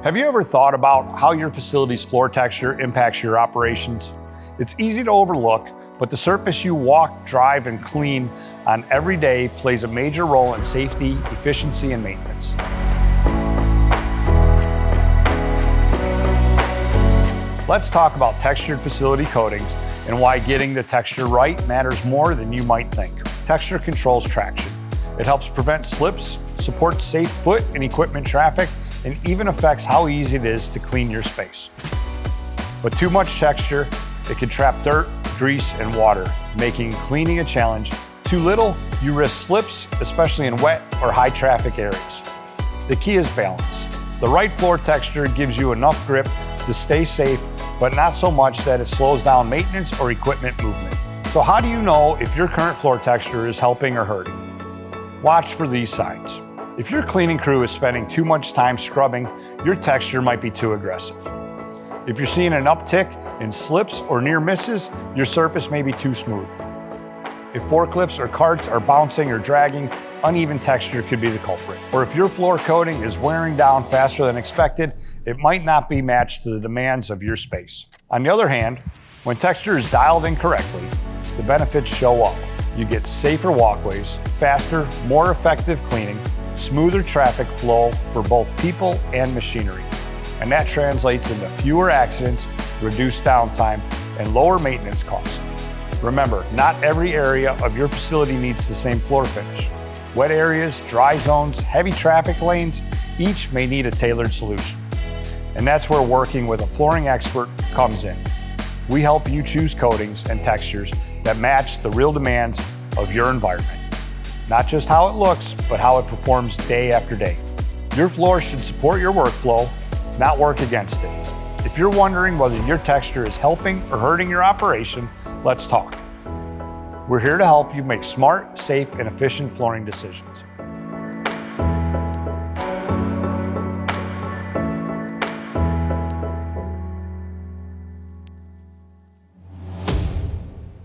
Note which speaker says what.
Speaker 1: Have you ever thought about how your facility's floor texture impacts your operations? It's easy to overlook, but the surface you walk, drive, and clean on every day plays a major role in safety, efficiency, and maintenance. Let's talk about textured facility coatings and why getting the texture right matters more than you might think. Texture controls traction. It helps prevent slips, supports safe foot and equipment traffic, and even affects how easy it is to clean your space. With too much texture, it can trap dirt, grease, and water, making cleaning a challenge. Too little, you risk slips, especially in wet or high traffic areas. The key is balance. The right floor texture gives you enough grip to stay safe, but not so much that it slows down maintenance or equipment movement. So how do you know if your current floor texture is helping or hurting? Watch for these signs. If your cleaning crew is spending too much time scrubbing, your texture might be too aggressive. If you're seeing an uptick in slips or near misses, your surface may be too smooth. If forklifts or carts are bouncing or dragging, uneven texture could be the culprit. Or if your floor coating is wearing down faster than expected, it might not be matched to the demands of your space. On the other hand, when texture is dialed in correctly, the benefits show up. You get safer walkways, faster, more effective cleaning, smoother traffic flow for both people and machinery. And that translates into fewer accidents, reduced downtime, and lower maintenance costs. Remember, not every area of your facility needs the same floor finish. Wet areas, dry zones, heavy traffic lanes, each may need a tailored solution. And that's where working with a flooring expert comes in. We help you choose coatings and textures that match the real demands of your environment. Not just how it looks, but how it performs day after day. Your floor should support your workflow, not work against it. If you're wondering whether your texture is helping or hurting your operation, let's talk. We're here to help you make smart, safe, and efficient flooring decisions.